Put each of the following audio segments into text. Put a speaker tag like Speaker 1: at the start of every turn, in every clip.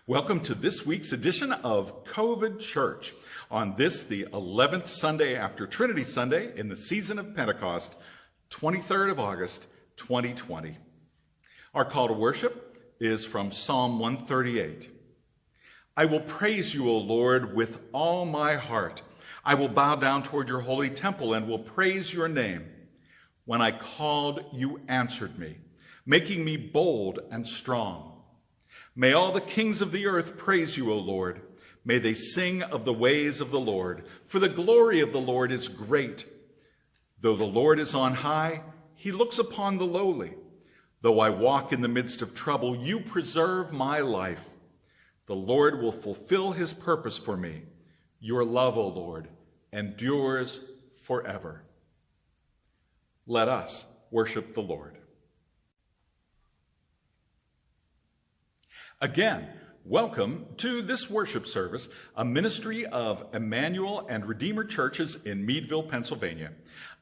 Speaker 1: Welcome to this week's edition of COVID Church. On this, the 11th Sunday after Trinity Sunday in the season of Pentecost, 23rd of August, 2020. Our call to worship is from Psalm 138. I will praise you, O Lord, with all my heart. I will bow down toward your holy temple and will praise your name. When I called, you answered me, making me bold and strong. May all the kings of the earth praise you, O Lord. May they sing of the ways of the Lord, for the glory of the Lord is great. Though the Lord is on high, he looks upon the lowly. Though I walk in the midst of trouble, you preserve my life. The Lord will fulfill his purpose for me. Your love, O Lord, endures forever. Let us worship the Lord. Again, welcome to this worship service, a ministry of Emmanuel and Redeemer churches in Meadville, Pennsylvania.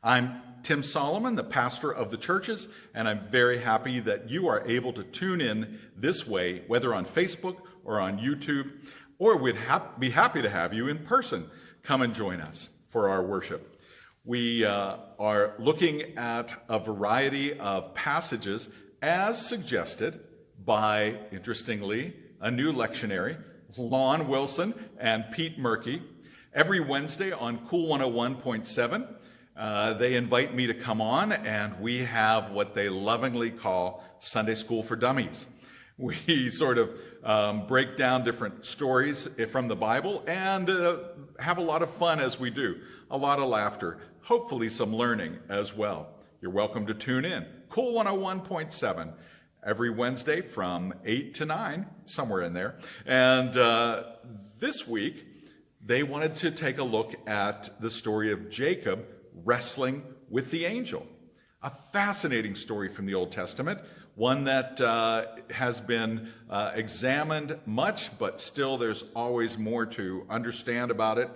Speaker 1: I'm Tim Solomon, the pastor of the churches, and I'm very happy that you are able to tune in this way, whether on Facebook or on YouTube, or we'd be happy to have you in person. Come and join us for our worship. We are looking at a variety of passages as suggested by, interestingly, a new lectionary, Lon Wilson and Pete Murky. Every Wednesday on Cool 101.7, they invite me to come on, and we have what they lovingly call Sunday School for Dummies. We sort of break down different stories from the Bible and have a lot of fun as we do, a lot of laughter, hopefully some learning as well. You're welcome to tune in. Cool 101.7. Every Wednesday from 8 to 9, somewhere in there. And this week, they wanted to take a look at the story of Jacob wrestling with the angel. A fascinating story from the Old Testament, one that has been examined much, but still there's always more to understand about it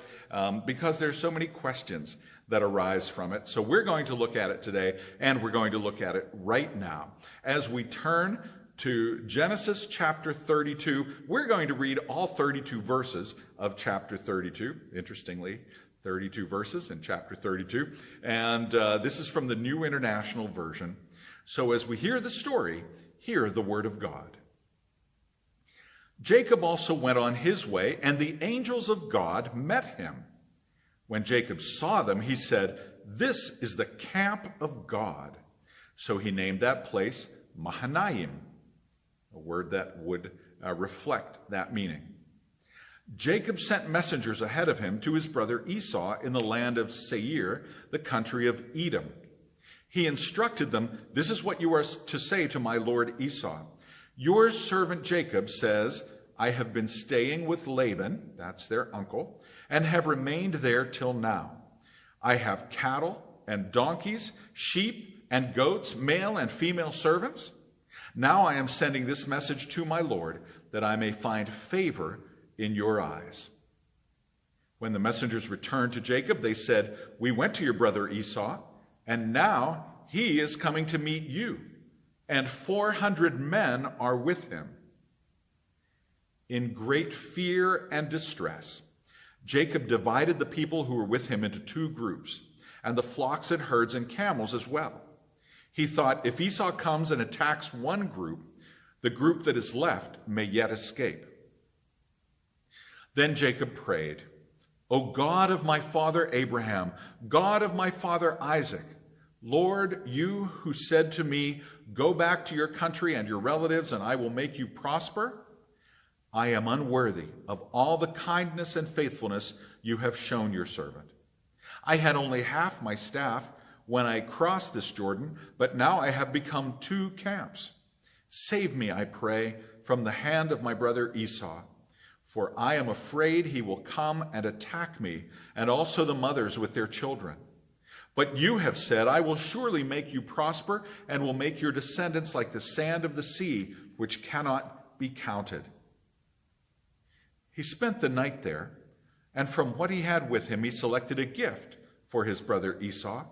Speaker 1: because there's so many questions that arise from it. So we're going to look at it today, and we're going to look at it right now. As we turn to Genesis chapter 32, we're going to read all 32 verses of chapter 32. Interestingly, 32 verses in chapter 32. And this is from the New International Version. So as we hear the story, hear the word of God. Jacob also went on his way, and the angels of God met him. When Jacob saw them, he said, "This is the camp of God." So he named that place Mahanaim, a word that would reflect that meaning. Jacob sent messengers ahead of him to his brother Esau in the land of Seir, the country of Edom. He instructed them, "This is what you are to say to my lord Esau. Your servant Jacob says, I have been staying with Laban," that's their uncle, "and have remained there till now. I have cattle and donkeys, sheep and goats, male and female servants. Now I am sending this message to my lord, that I may find favor in your eyes." When the messengers returned to Jacob, they said, "We went to your brother Esau, and now he is coming to meet you, and 400 men are with him." In great fear and distress, Jacob divided the people who were with him into two groups, and the flocks and herds and camels as well. He thought, if Esau comes and attacks one group, the group that is left may yet escape. Then Jacob prayed, "O God of my father Abraham, God of my father Isaac, Lord, you who said to me, 'Go back to your country and your relatives, and I will make you prosper,' I am unworthy of all the kindness and faithfulness you have shown your servant. I had only half my staff when I crossed this Jordan, but now I have become two camps. Save me, I pray, from the hand of my brother Esau, for I am afraid he will come and attack me, and also the mothers with their children. But you have said, I will surely make you prosper, and will make your descendants like the sand of the sea, which cannot be counted." He spent the night there, and from what he had with him, he selected a gift for his brother Esau,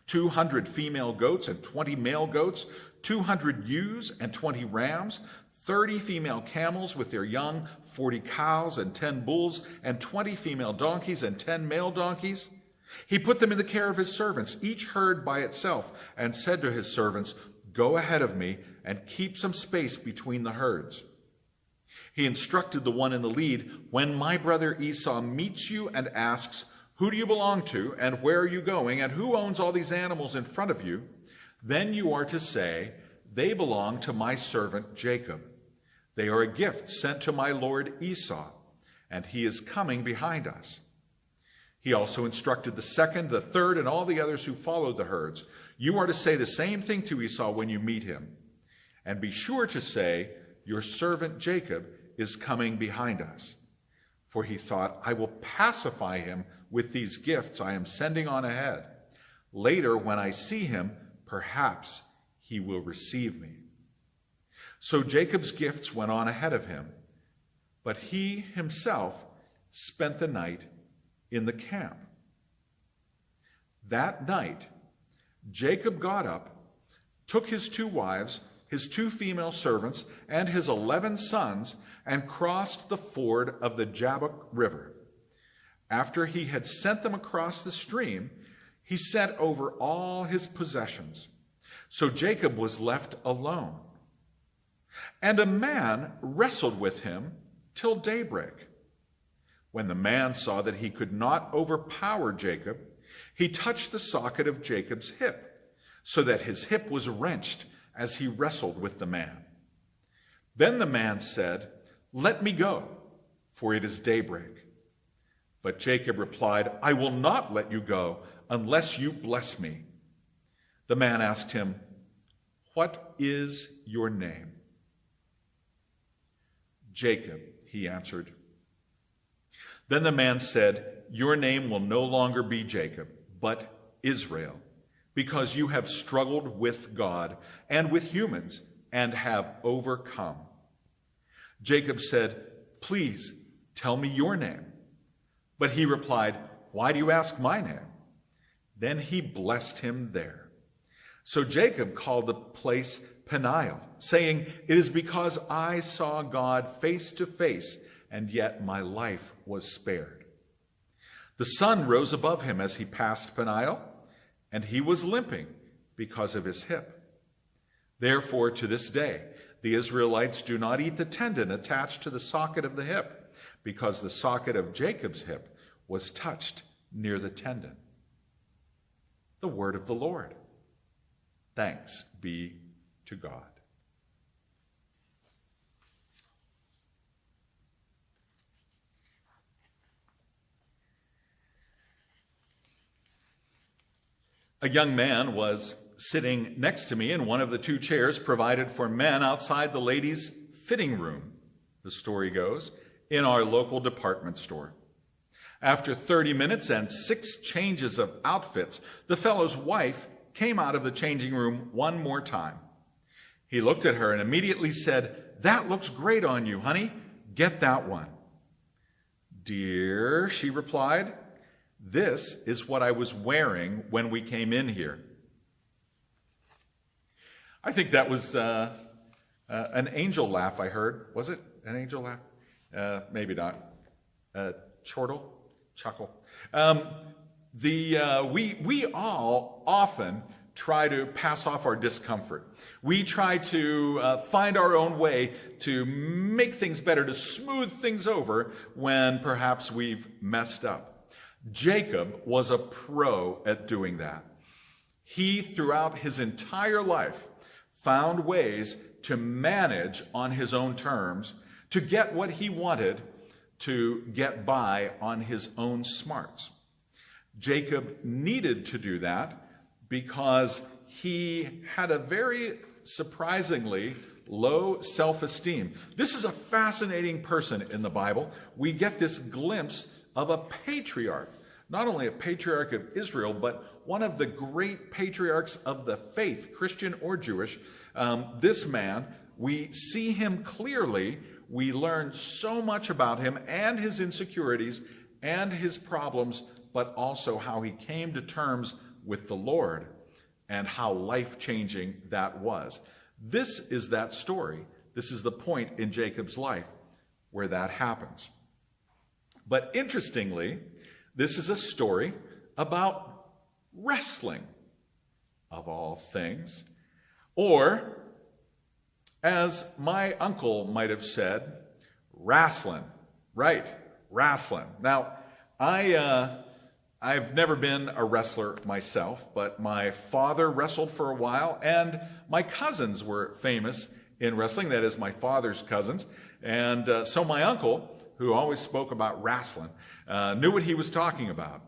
Speaker 1: 200 female goats and 20 male goats, 200 ewes and 20 rams, 30 female camels with their young, 40 cows and 10 bulls and 20 female donkeys and 10 male donkeys. He put them in the care of his servants, each herd by itself, and said to his servants, "Go ahead of me and keep some space between the herds." He instructed the one in the lead, "When my brother Esau meets you and asks, 'Who do you belong to, and where are you going, and who owns all these animals in front of you?' then you are to say, 'They belong to my servant Jacob. They are a gift sent to my lord Esau, and he is coming behind us.'" He also instructed the second, the third, and all the others who followed the herds, "You are to say the same thing to Esau when you meet him. And be sure to say, 'Your servant Jacob is coming behind us.' For he thought, 'I will pacify him with these gifts I am sending on ahead. Later, when I see him, perhaps he will receive me.' So Jacob's gifts went on ahead of him, but he himself spent the night in the camp. That night, Jacob got up, took his 2 wives, his 2 female servants, and his 11 sons, and crossed the ford of the Jabbok River. After he had sent them across the stream, he sent over all his possessions. So Jacob was left alone. And a man wrestled with him till daybreak. When the man saw that he could not overpower Jacob, he touched the socket of Jacob's hip, so that his hip was wrenched as he wrestled with the man. Then the man said, "Let me go, for it is daybreak." But Jacob replied, "I will not let you go unless you bless me." The man asked him, "What is your name?" "Jacob," he answered. Then the man said, "Your name will no longer be Jacob, but Israel, because you have struggled with God and with humans and have overcome." Jacob said, "Please tell me your name." But he replied, "Why do you ask my name?" Then he blessed him there. So Jacob called the place Peniel, saying, "It is because I saw God face to face, and yet my life was spared." The sun rose above him as he passed Peniel, and he was limping because of his hip. Therefore, to this day, the Israelites do not eat the tendon attached to the socket of the hip, because the socket of Jacob's hip was touched near the tendon. The word of the Lord. Thanks be to God. A young man was sitting next to me in one of the 2 chairs provided for men outside the ladies' fitting room, the story goes, in our local department store. After 30 minutes and 6 changes of outfits, the fellow's wife came out of the changing room one more time. He looked at her and immediately said, "That looks great on you, honey. Get that one." "Dear," she replied, "this is what I was wearing when we came in here." I think that was an angel laugh I heard. Was it an angel laugh? Maybe not. Chortle? Chuckle. We all often try to pass off our discomfort. We try to find our own way to make things better, to smooth things over when perhaps we've messed up. Jacob was a pro at doing that. He, throughout his entire life, found ways to manage on his own terms, to get what he wanted, to get by on his own smarts. Jacob needed to do that because he had a very surprisingly low self-esteem. This is a fascinating person in the Bible. We get this glimpse of a patriarch, not only a patriarch of Israel, but one of the great patriarchs of the faith, Christian or Jewish. This man, we see him clearly. We learn so much about him and his insecurities and his problems, but also how he came to terms with the Lord and how life-changing that was. This is that story. This is the point in Jacob's life. where that happens. But interestingly, this is a story about wrestling, of all things. Or, as my uncle might have said, wrestling. Right, wrestling. Now, I've never been a wrestler myself, but my father wrestled for a while, and my cousins were famous in wrestling. That is, my father's cousins. And so my uncle, who always spoke about wrestling, knew what he was talking about.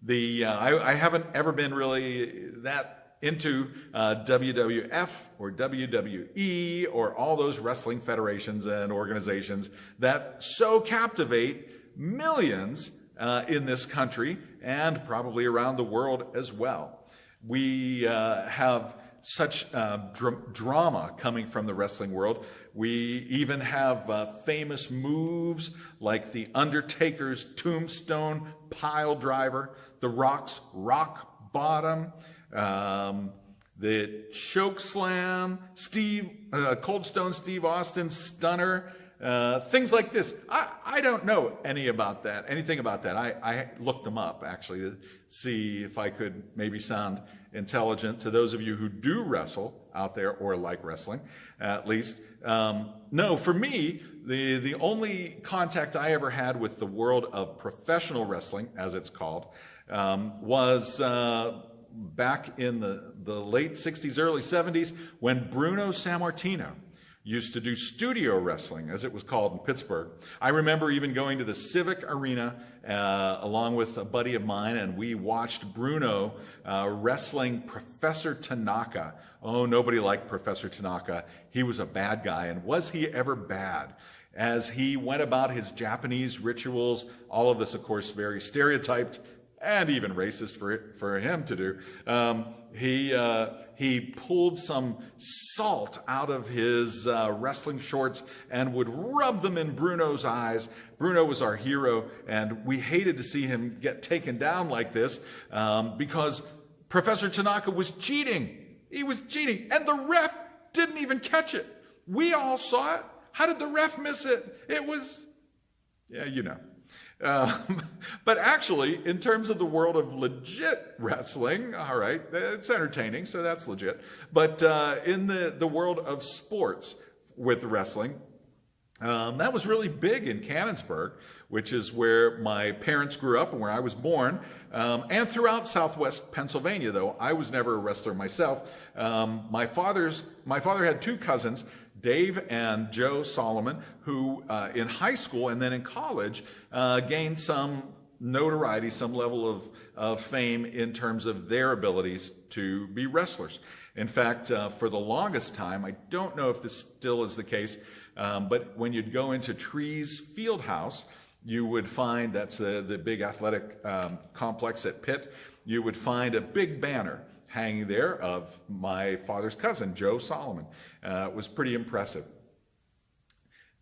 Speaker 1: I haven't ever been really that into WWF or WWE or all those wrestling federations and organizations that so captivate millions in this country and probably around the world as well. We have such drama coming from the wrestling world. We even have famous moves like the Undertaker's tombstone pile driver, The Rock's rock bottom, the choke slam, Cold Stone Steve Austin's stunner, things like this. I don't know anything about that. I looked them up, actually, to see if I could maybe sound intelligent to those of you who do wrestle out there or like wrestling, at least. No, for me, the only contact I ever had with the world of professional wrestling, as it's called, was back in the late 60s, early 70s, when Bruno Sammartino used to do studio wrestling, as it was called in Pittsburgh. I remember even going to the Civic Arena along with a buddy of mine, and we watched Bruno wrestling Professor Tanaka. Oh, nobody liked Professor Tanaka. He was a bad guy, and was he ever bad? As he went about his Japanese rituals, all of this, of course, very stereotyped and even racist for him to do. He pulled some salt out of his wrestling shorts and would rub them in Bruno's eyes. Bruno was our hero, and we hated to see him get taken down like this because Professor Tanaka was cheating. He was cheating, and the ref didn't even catch it. We all saw it. How did the ref miss it? It was, yeah, you know. But actually, in terms of the world of legit wrestling, all right, it's entertaining, so that's legit. But in the world of sports with wrestling, that was really big in Canonsburg, which is where my parents grew up and where I was born, and throughout Southwest Pennsylvania, though I was never a wrestler myself. My father had two cousins, Dave and Joe Solomon, who in high school and then in college gained some notoriety, some level of fame in terms of their abilities to be wrestlers. In fact, for the longest time, I don't know if this still is the case, but when you'd go into Trees Fieldhouse, you would find, that's the big athletic complex at Pitt, you would find a big banner hanging there of my father's cousin, Joe Solomon. It was pretty impressive.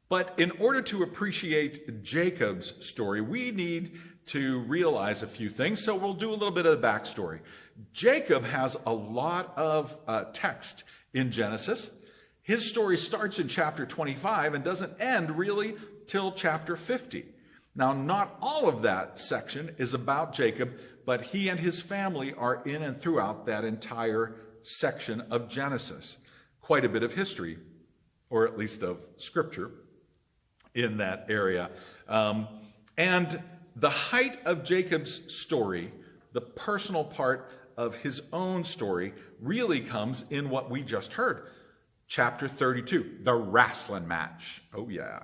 Speaker 1: But in order to appreciate Jacob's story, we need to realize a few things, so we'll do a little bit of the backstory. Jacob has a lot of text in Genesis. His story starts in chapter 25 and doesn't end really till chapter 50. Now, not all of that section is about Jacob, but he and his family are in and throughout that entire section of Genesis. Quite a bit of history, or at least of scripture, in that area. And the height of Jacob's story, the personal part of his own story, really comes in what we just heard. Chapter 32, the wrestling match. Oh, yeah.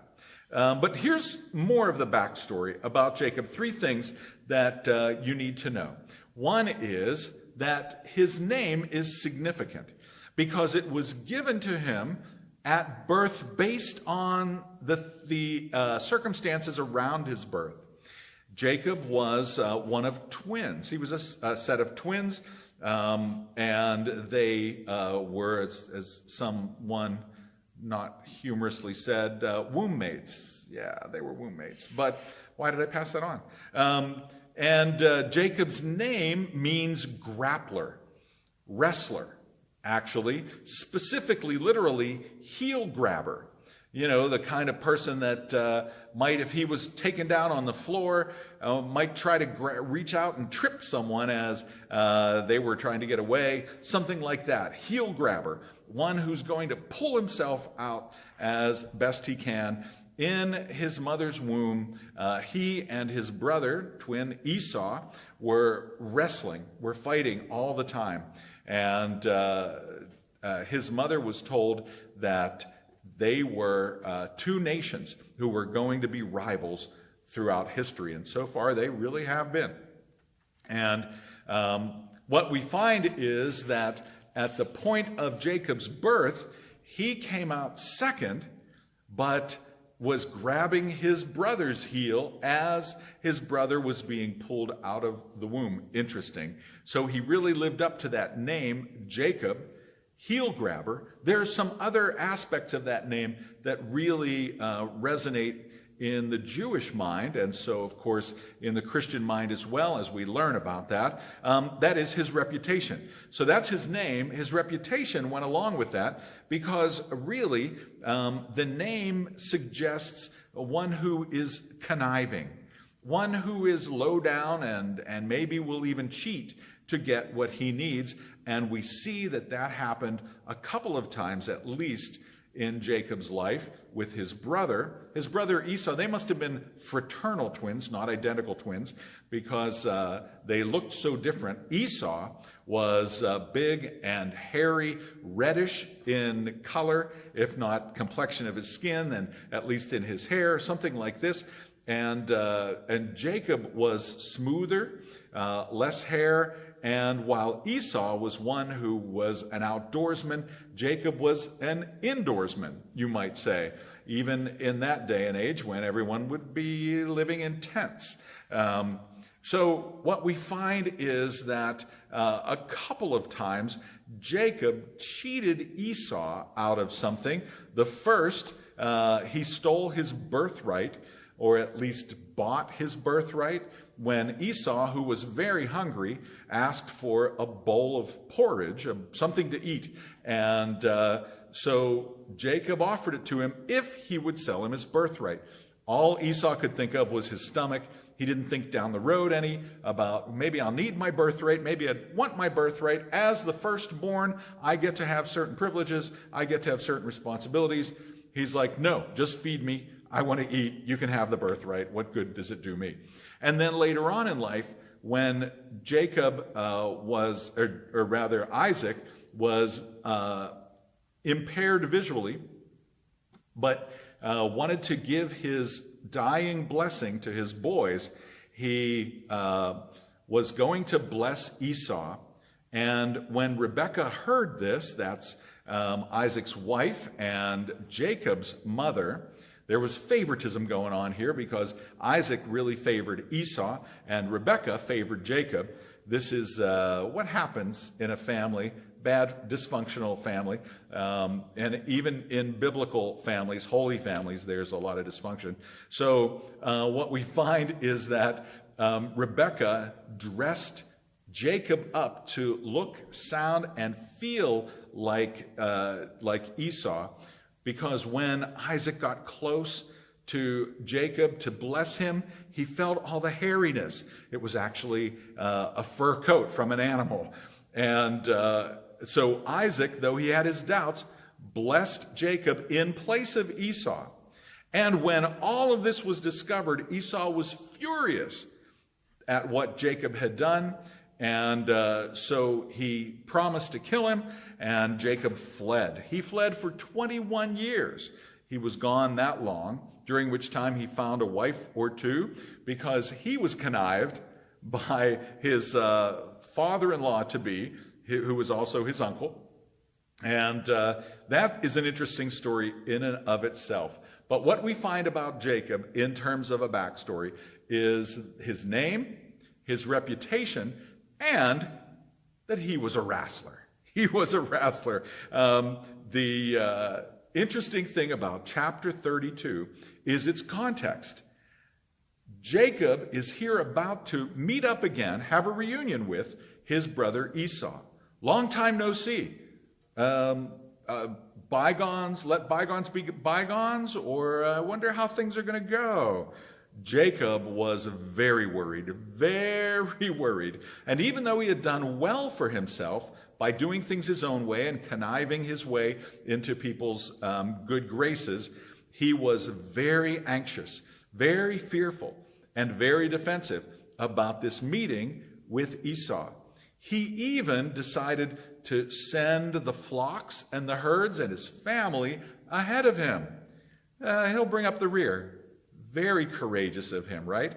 Speaker 1: But here's more of the backstory about Jacob. Three things that you need to know. One is that his name is significant because it was given to him at birth based on the circumstances around his birth. Jacob was one of twins. He was a set of twins, and they were, as someone not humorously said, womb mates. Yeah, they were womb mates. But why did I pass that on? And Jacob's name means grappler, wrestler, actually, specifically, literally, heel grabber. You know, the kind of person that might, if he was taken down on the floor, might try to reach out and trip someone as they were trying to get away, something like that. Heel grabber, one who's going to pull himself out as best he can. In his mother's womb, he and his brother, twin Esau, were wrestling, were fighting all the time. And his mother was told that they were two nations who were going to be rivals throughout history. And so far, they really have been. And what we find is that at the point of Jacob's birth, he came out second, but was grabbing his brother's heel as his brother was being pulled out of the womb. Interesting. So he really lived up to that name, Jacob, heel grabber. There are some other aspects of that name that really resonate in the Jewish mind, and so, of course, in the Christian mind as well, as we learn about that. That is his reputation. So that's his name. His reputation went along with that because really the name suggests one who is conniving, one who is low down and maybe will even cheat to get what he needs. And we see that that happened a couple of times at least in Jacob's life with his brother Esau. They must have been fraternal twins, not identical twins, because they looked so different. Esau was big and hairy, reddish in color, if not complexion of his skin, and at least in his hair, something like this. And Jacob was smoother, less hair. And while Esau was one who was an outdoorsman, Jacob was an indoorsman, you might say, even in that day and age when everyone would be living in tents. So what we find is that a couple of times Jacob cheated Esau out of something. The first, he stole his birthright, or at least bought his birthright, when Esau, who was very hungry, asked for a bowl of porridge, something to eat. And so Jacob offered it to him if he would sell him his birthright. All Esau could think of was his stomach. He didn't think down the road any about, maybe I'll need my birthright, maybe I want my birthright. As the firstborn, I get to have certain privileges, I get to have certain responsibilities. He's like, no, just feed me. I want to eat. You can have the birthright. What good does it do me? And then later on in life, when Jacob or rather Isaac was impaired visually, but wanted to give his dying blessing to his boys, he was going to bless Esau. And when Rebekah heard this, that's Isaac's wife and Jacob's mother, there was favoritism going on here because Isaac really favored Esau and Rebekah favored Jacob. This is what happens in a family, bad, dysfunctional family. And even in biblical families, holy families, there's a lot of dysfunction. So what we find is that Rebekah dressed Jacob up to look, sound, and feel like Esau. Because when Isaac got close to Jacob to bless him, he felt all the hairiness. It was actually a fur coat from an animal. And so Isaac, though he had his doubts, blessed Jacob in place of Esau. And when all of this was discovered, Esau was furious at what Jacob had done. And so he promised to kill him, and Jacob fled. He fled for 21 years. He was gone that long, during which time he found a wife or two, because he was connived by his father-in-law-to-be, who was also his uncle. And that is an interesting story in and of itself. But what we find about Jacob in terms of a backstory is his name, his reputation, and that he was a wrestler. He was a wrestler. The interesting thing about chapter 32 is its context. Jacob is here about to meet up again, have a reunion with his brother Esau. Long time no see. let bygones be bygones, or I wonder how things are going to go. Jacob was very worried. And even though he had done well for himself by doing things his own way and conniving his way into people's good graces, he was very anxious, very fearful, and very defensive about this meeting with Esau. He even decided to send the flocks and the herds and his family ahead of him. He'll bring up the rear. Very courageous of him, right?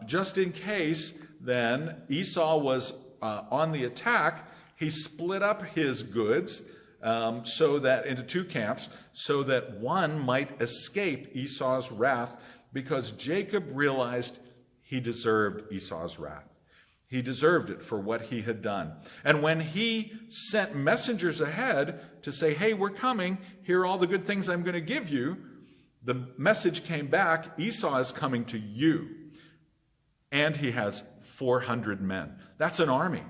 Speaker 1: Just in case, then, Esau was on the attack, he split up his goods so that into two camps, so that one might escape Esau's wrath, because Jacob realized he deserved Esau's wrath. He deserved it for what he had done. And when he sent messengers ahead to say, hey, we're coming, here are all the good things I'm going to give you, the message came back, Esau is coming to you. And he has 400 men. That's an army.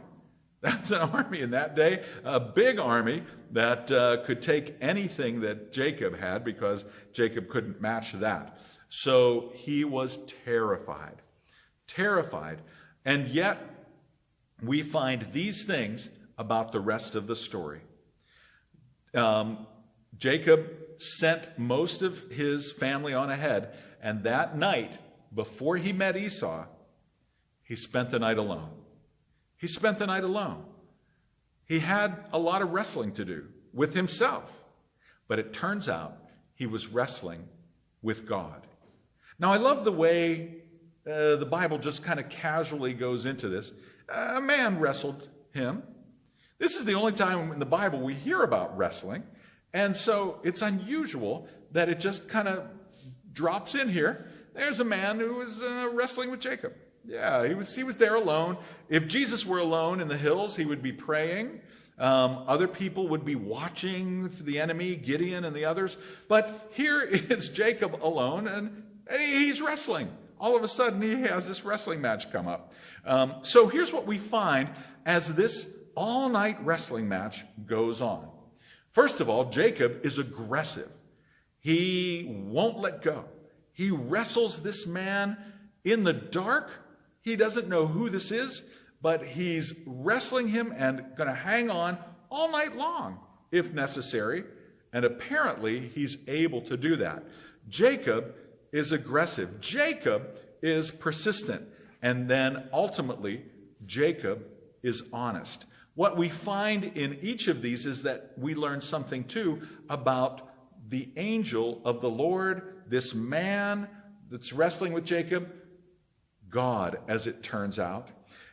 Speaker 1: That's an army in that day, a big army that could take anything that Jacob had, because Jacob couldn't match that. So he was terrified. And yet, we find these things about the rest of the story. Jacob sent most of his family on ahead, and that night, before he met Esau, he spent the night alone. He had a lot of wrestling to do with himself, but it turns out he was wrestling with God. Now, I love the way the Bible just kind of casually goes into this. A man wrestled him. This is the only time in the Bible we hear about wrestling. And so it's unusual that it just kind of drops in here. There's a man who was wrestling with Jacob. Yeah, he was there alone. If Jesus were alone in the hills, he would be praying. Other people would be watching for the enemy, Gideon and the others. But here is Jacob alone, and he's wrestling. All of a sudden, he has this wrestling match come up. So here's what we find as this all-night wrestling match goes on. First of all, Jacob is aggressive. He won't let go. He wrestles this man in the dark. He doesn't know who this is, but he's wrestling him and going to hang on all night long, if necessary. And apparently, he's able to do that. Jacob is aggressive. Jacob is persistent. And then ultimately, Jacob is honest. What we find in each of these is that we learn something too about the angel of the Lord, this man that's wrestling with Jacob, God, as it turns out.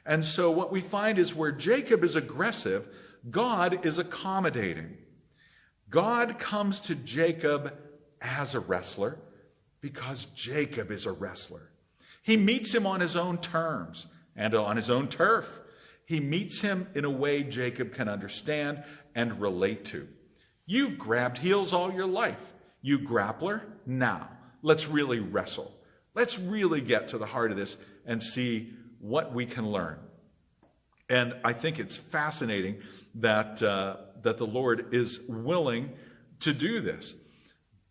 Speaker 1: And so what we find is where Jacob is aggressive, God is accommodating. God comes to Jacob as a wrestler because Jacob is a wrestler. He meets him on his own terms and on his own turf. He meets him in a way Jacob can understand and relate to. You've grabbed heels all your life. You grappler? Now, let's really wrestle. Let's really get to the heart of this and see what we can learn. And I think it's fascinating that the Lord is willing to do this.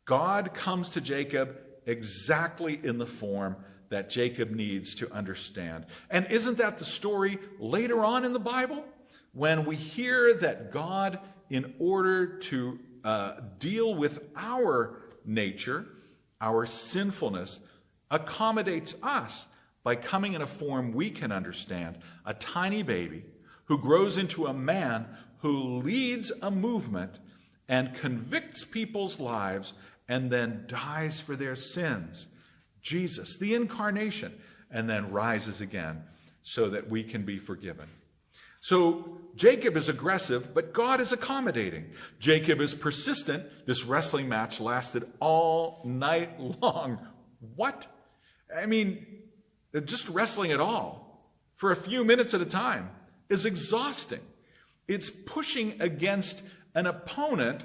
Speaker 1: God comes to Jacob exactly in the form that Jacob needs to understand. And isn't that the story later on in the Bible? When we hear that God, in order to deal with our nature, our sinfulness, accommodates us by coming in a form we can understand, a tiny baby who grows into a man who leads a movement and convicts people's lives and then dies for their sins. Jesus, the incarnation, and then rises again so that we can be forgiven. So Jacob is aggressive, but God is accommodating. Jacob is persistent. This wrestling match lasted all night long. What? I mean, just wrestling at all for a few minutes at a time is exhausting. It's pushing against an opponent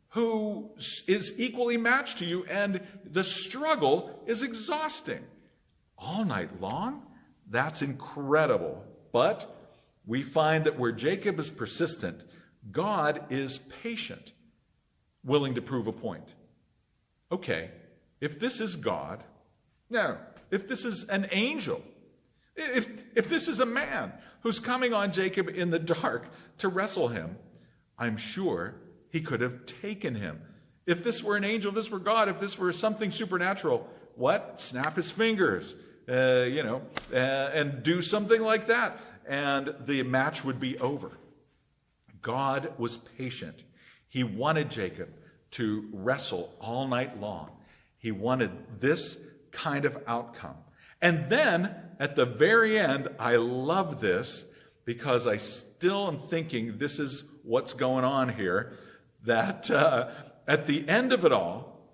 Speaker 1: who is equally matched to you, and the struggle is exhausting. All night long? That's incredible. But we find that where Jacob is persistent, God is patient. willing to prove a point. Okay, if this is God, no, if this is an angel, if this is a man who's coming on Jacob in the dark to wrestle him, I'm sure he could have taken him. If this were an angel, if this were God, if this were something supernatural, what? Snap his fingers, and do something like that, and the match would be over. God was patient. He wanted Jacob to wrestle all night long. He wanted this kind of outcome. And then, at the very end, I love this because I still am thinking this is what's going on here, that at the end of it all,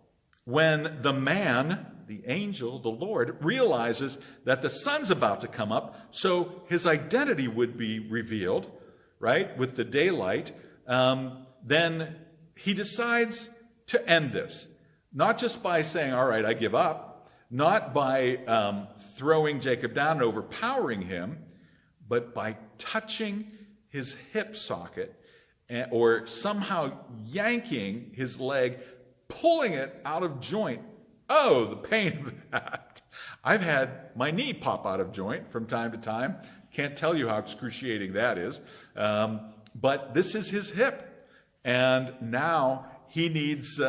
Speaker 1: when the man, the angel, the Lord, realizes that the sun's about to come up, so his identity would be revealed, right, with the daylight, then he decides to end this. Not just by saying, all right, I give up, not by throwing Jacob down and overpowering him, but by touching his hip socket or somehow yanking his leg, pulling it out of joint. Oh, the pain of that. I've had my knee pop out of joint from time to time. Can't tell you how excruciating that is. But this is his hip. And now he needs,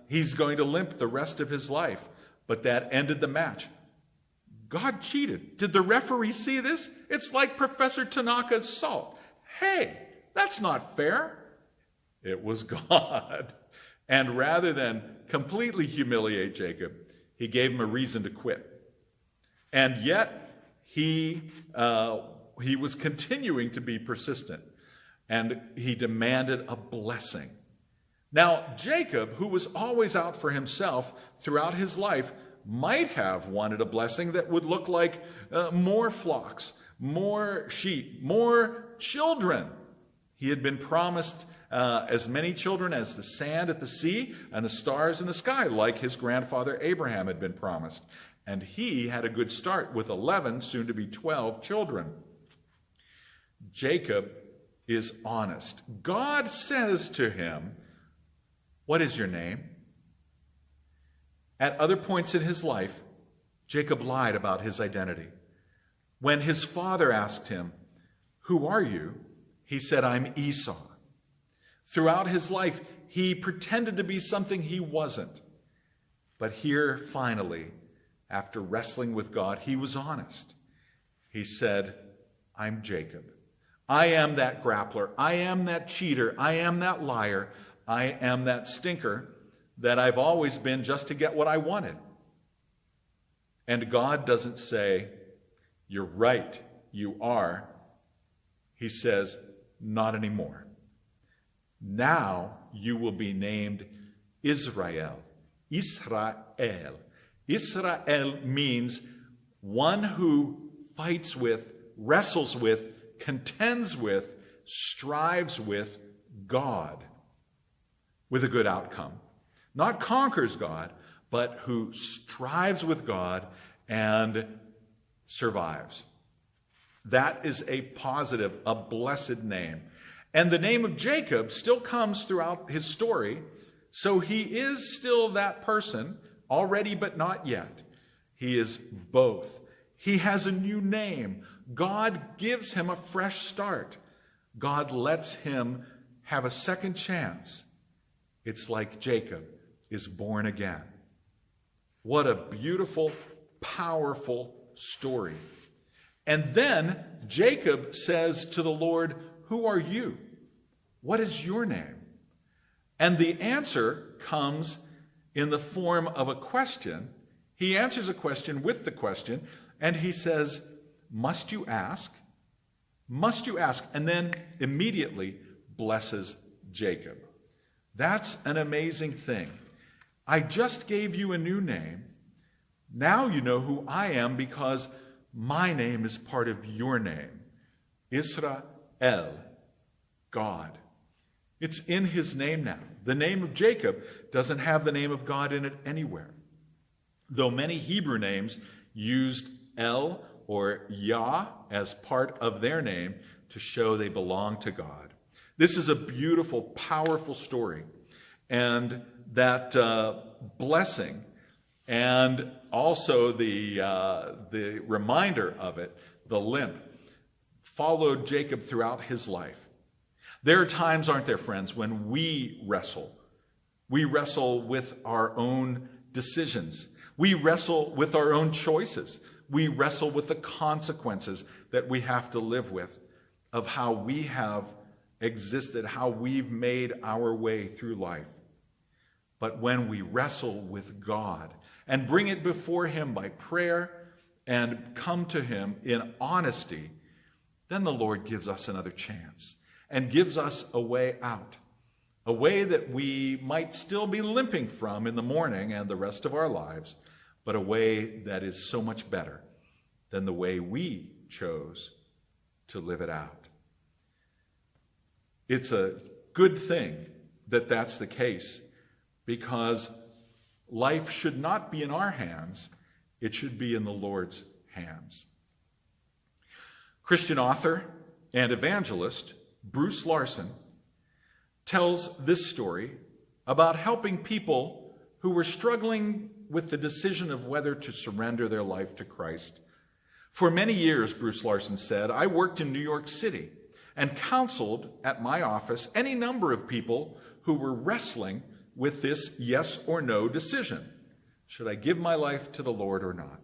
Speaker 1: he's going to limp the rest of his life. But that ended the match. God cheated. Did the referee see this? It's like Professor Tanaka's salt. Hey, that's not fair. It was God. And rather than completely humiliate Jacob, he gave him a reason to quit. And yet, he was continuing to be persistent. And he demanded a blessing. Now, Jacob, who was always out for himself throughout his life, might have wanted a blessing that would look like more flocks, more sheep, more children. He had been promised as many children as the sand at the sea and the stars in the sky, like his grandfather Abraham had been promised. And he had a good start with 11, soon to be 12 children. Jacob is honest. God says to him, "What is your name?" At other points in his life, Jacob lied about his identity. When his father asked him, "Who are you?" he said, "I'm Esau." Throughout his life, he pretended to be something he wasn't. But here, finally, after wrestling with God, he was honest. He said, "I'm Jacob. I am that grappler. I am that cheater. I am that liar. I am that stinker that I've always been just to get what I wanted." And God doesn't say, "You're right, you are." He says, "Not anymore. Now you will be named Israel." Israel. Israel means one who fights with, wrestles with, contends with, strives with God with a good outcome. Not conquers God, but who strives with God and survives. That is a positive, a blessed name. And the name of Jacob still comes throughout his story, so he is still that person, already but not yet. He is both. He has a new name. God gives him a fresh start. God lets him have a second chance. It's like Jacob is born again. What a beautiful, powerful story. And then Jacob says to the Lord, "Who are you? What is your name?" And the answer comes in the form of a question. He answers a question with the question, and he says, "Must you ask? Must you ask?" And then immediately blesses Jacob. That's an amazing thing. I just gave you a new name. Now you know who I am because my name is part of your name. Israel, God. It's in his name now. The name of Jacob doesn't have the name of God in it anywhere. Though many Hebrew names used El or Yah as part of their name to show they belong to God. This is a beautiful, powerful story. And that blessing and also the reminder of it, the limp, followed Jacob throughout his life. There are times, aren't there, friends, when we wrestle. We wrestle with our own decisions. We wrestle with our own choices. We wrestle with the consequences that we have to live with of how we have existed, how we've made our way through life. But when we wrestle with God and bring it before Him by prayer and come to Him in honesty, then the Lord gives us another chance and gives us a way out, a way that we might still be limping from in the morning and the rest of our lives, but a way that is so much better than the way we chose to live it out. It's a good thing that that's the case, because life should not be in our hands, it should be in the Lord's hands. Christian author and evangelist Bruce Larson tells this story about helping people who were struggling with the decision of whether to surrender their life to Christ. For many years, Bruce Larson said, I worked in New York City and counseled at my office any number of people who were wrestling with this yes or no decision. Should I give my life to the Lord or not?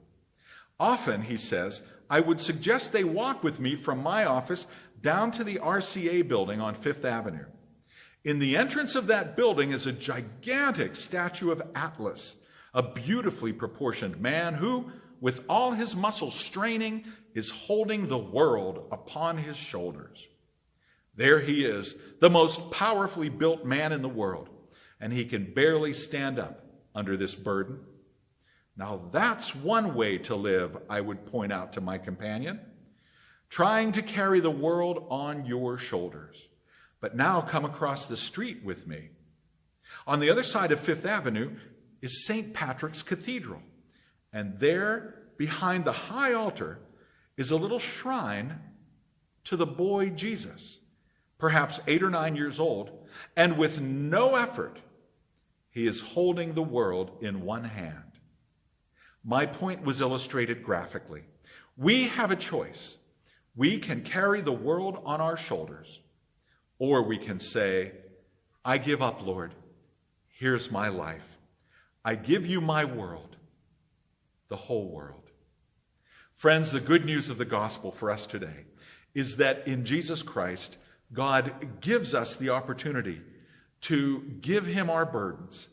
Speaker 1: Often, he says, I would suggest they walk with me from my office down to the RCA building on Fifth Avenue. In the entrance of that building is a gigantic statue of Atlas, a beautifully proportioned man who, with all his muscles straining, is holding the world upon his shoulders. There he is, the most powerfully built man in the world, and he can barely stand up under this burden. Now that's one way to live, I would point out to my companion, trying to carry the world on your shoulders. But now come across the street with me. On the other side of Fifth Avenue is St. Patrick's Cathedral, and there, behind the high altar, is a little shrine to the boy Jesus, perhaps 8 or 9 years old, and with no effort, he is holding the world in one hand. My point was illustrated graphically. We have a choice. We can carry the world on our shoulders, or we can say, I give up, Lord. Here's my life. I give you my world, the whole world. Friends, the good news of the gospel for us today is that in Jesus Christ, God gives us the opportunity to give him our burdens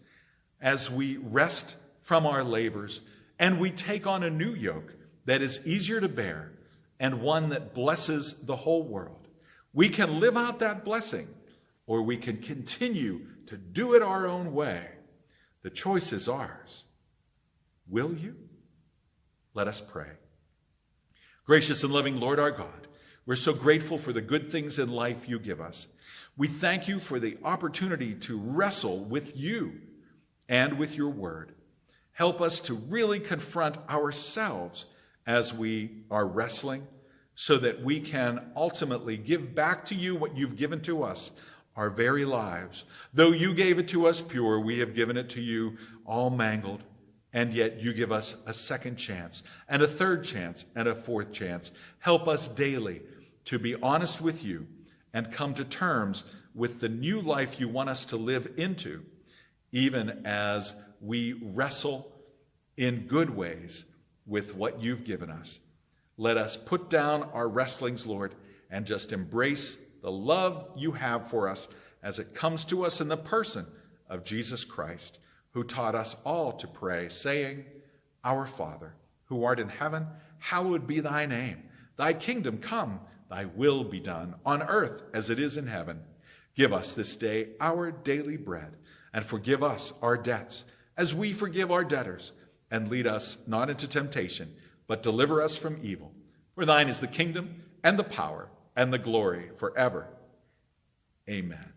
Speaker 1: as we rest from our labors and we take on a new yoke that is easier to bear and one that blesses the whole world. We can live out that blessing, or we can continue to do it our own way. The choice is ours. Will you? Let us pray. Gracious and loving Lord our God, we're so grateful for the good things in life you give us. We thank you for the opportunity to wrestle with you and with your word. Help us to really confront ourselves as we are wrestling, so that we can ultimately give back to you what you've given to us, our very lives. Though you gave it to us pure, we have given it to you all mangled, and yet you give us a second chance, and a third chance, and a fourth chance. Help us daily to be honest with you and come to terms with the new life you want us to live into, even as we wrestle in good ways with what you've given us. Let us put down our wrestlings, Lord, and just embrace the love you have for us as it comes to us in the person of Jesus Christ, who taught us all to pray, saying, Our Father, who art in heaven, hallowed be thy name. Thy kingdom come, thy will be done, on earth as it is in heaven. Give us this day our daily bread, and forgive us our debts, as we forgive our debtors. And lead us not into temptation, but deliver us from evil. For thine is the kingdom, and the power, and the glory forever. Amen.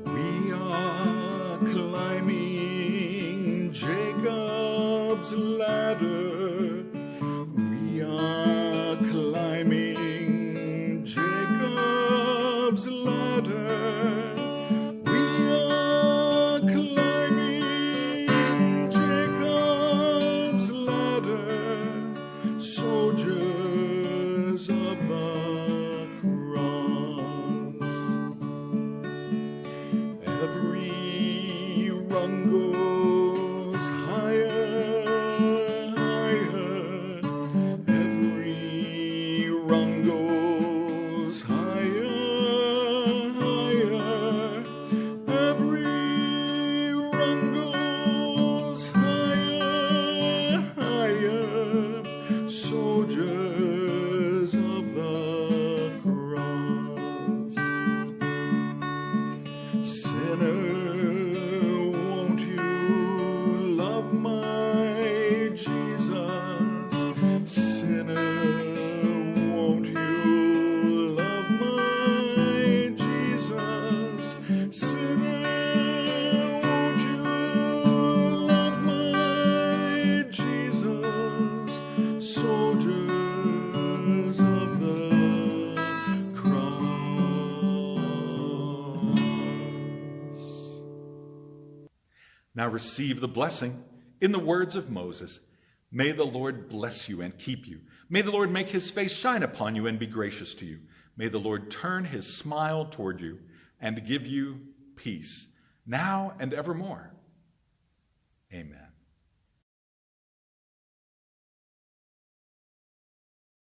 Speaker 1: We are climbing Jacob's ladder. We are climbing Now receive the blessing in the words of Moses. May the Lord bless you and keep you. May the Lord make his face shine upon you and be gracious to you. May the Lord turn his smile toward you and give you peace, now and evermore. Amen.